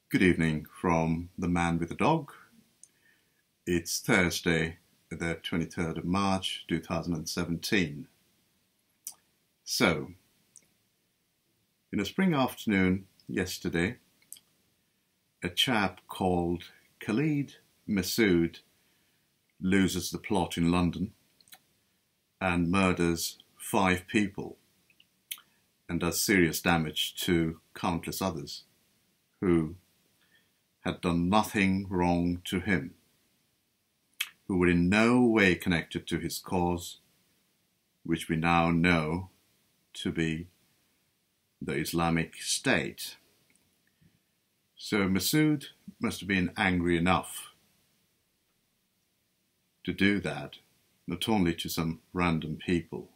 Good evening from the man with the dog. It's Thursday, the 23rd of March 2017. So, in a spring afternoon yesterday, a chap called Khalid Masood loses the plot in London and murders 5 people and does serious damage to countless others who had done nothing wrong to him, who were in no way connected to his cause, which we now know to be the Islamic State. So Masood must have been angry enough to do that, not only to some random people,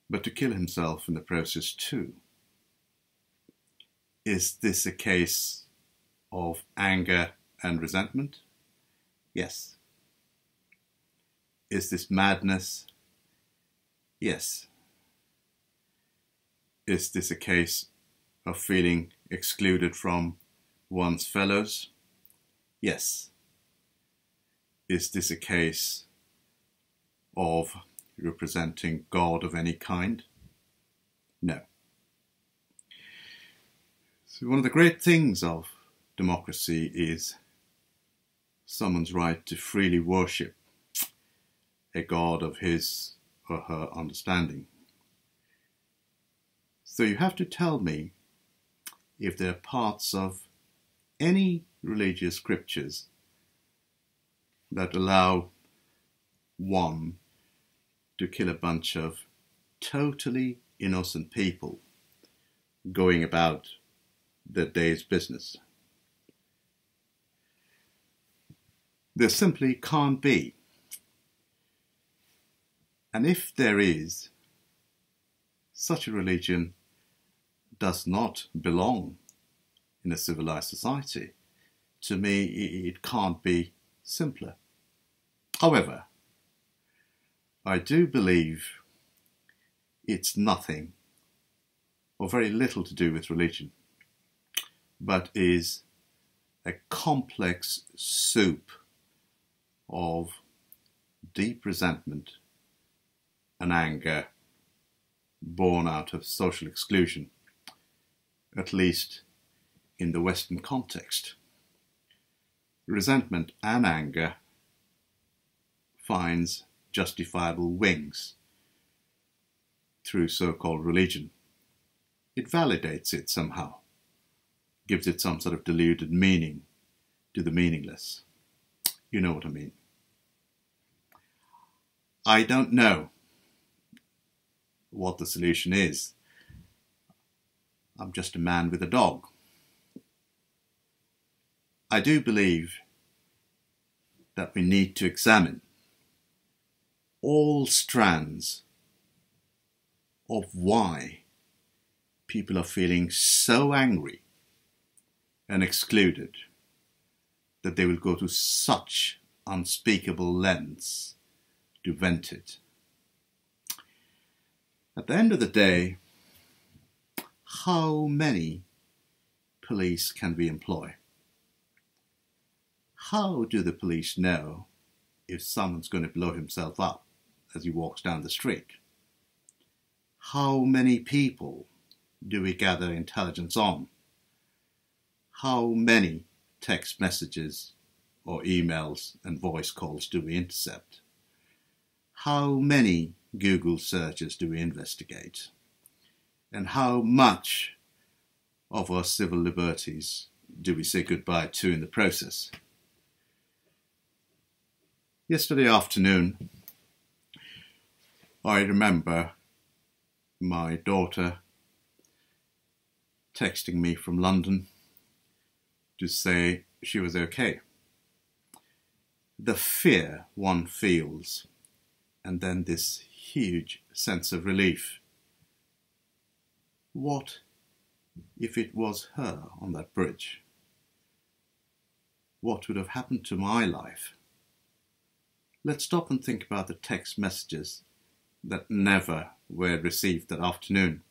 but to kill himself in the process too. Is this a case of anger and resentment? Yes. Is this madness? Yes. Is this a case of feeling excluded from one's fellows? Yes. Is this a case of representing God of any kind? No. So one of the great things of democracy is someone's right to freely worship a God of his or her understanding. So you have to tell me if there are parts of any religious scriptures that allow one to kill a bunch of totally innocent people going about their day's business. There simply can't be. And if there is, such a religion does not belong in a civilized society. To me, it can't be simpler. However, I do believe it's nothing or very little to do with religion, but is a complex soup of deep resentment and anger born out of social exclusion, at least in the Western context. Resentment and anger finds justifiable wings through so-called religion. It validates it somehow, gives it some sort of deluded meaning to the meaningless. You know what I mean. I don't know what the solution is. I'm just a man with a dog. I do believe that we need to examine all strands of why people are feeling so angry and excluded that they will go to such unspeakable lengths to vent it. At the end of the day, how many police can we employ? How do the police know if someone's going to blow himself up as he walks down the street? How many people do we gather intelligence on? How many text messages or emails and voice calls do we intercept? How many Google searches do we investigate? And how much of our civil liberties do we say goodbye to in the process? Yesterday afternoon, I remember my daughter texting me from London to say she was okay. The fear one feels, and then this huge sense of relief. What if it was her on that bridge? What would have happened to my life? Let's stop and think about the text messages that never were received that afternoon.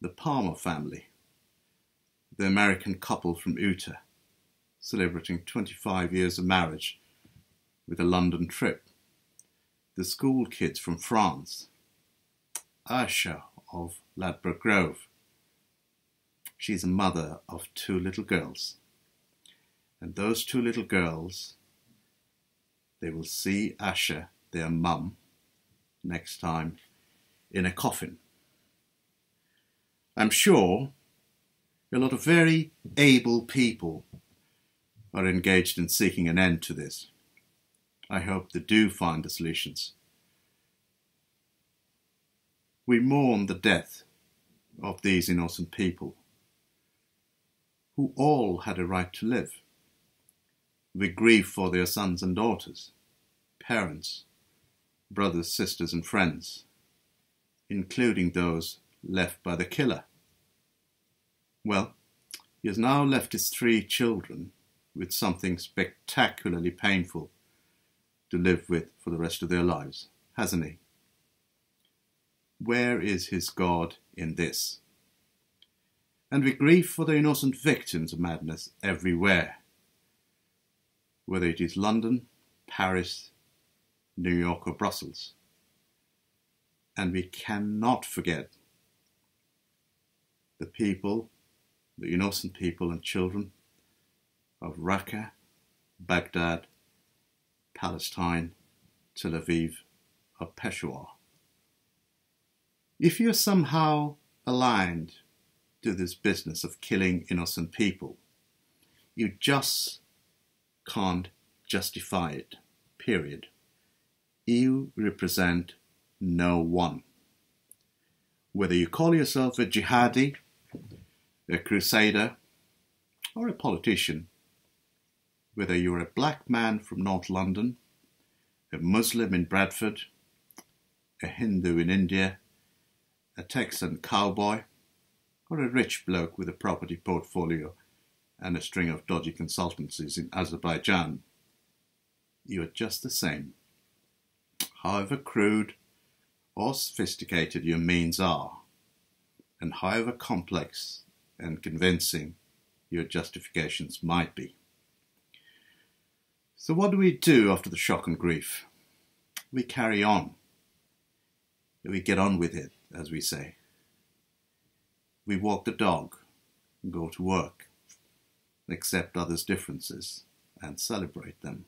The Palmer family, the American couple from Utah, celebrating 25 years of marriage with a London trip. The school kids from France, Asha of Ladbroke Grove. She's a mother of 2 little girls. And those 2 little girls, they will see Asha, their mum, next time in a coffin. I'm sure a lot of very able people are engaged in seeking an end to this. I hope they do find the solutions. We mourn the death of these innocent people who all had a right to live. We grieve for their sons and daughters, parents, brothers, sisters and friends, including those left by the killer. Well, he has now left his 3 children with something spectacularly painful to live with for the rest of their lives, hasn't he? Where is his God in this? And we grieve for the innocent victims of madness everywhere, whether it is London, Paris, New York or Brussels. And we cannot forget the people, the innocent people and children of Raqqa, Baghdad, Palestine, Tel Aviv or Peshawar. If you're somehow aligned to this business of killing innocent people, you just can't justify it, period. You represent no one. Whether you call yourself a jihadi, a crusader, or a politician, whether you're a black man from North London, a Muslim in Bradford, a Hindu in India, a Texan cowboy, or a rich bloke with a property portfolio and a string of dodgy consultancies in Azerbaijan, you are just the same. However crude or sophisticated your means are, and however complex and convincing your justifications might be. So what do we do after the shock and grief? We carry on. We get on with it, as we say. We walk the dog, go to work, accept others' differences and celebrate them,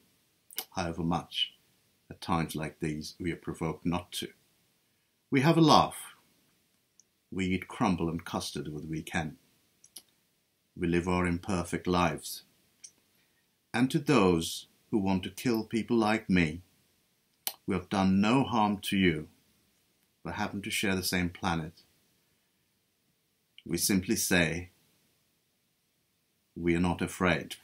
however much, at times like these, we are provoked not to. We have a laugh. We eat crumble and custard with the weekend. We live our imperfect lives. And to those who want to kill people like me, who have done no harm to you, but happen to share the same planet, we simply say, we are not afraid.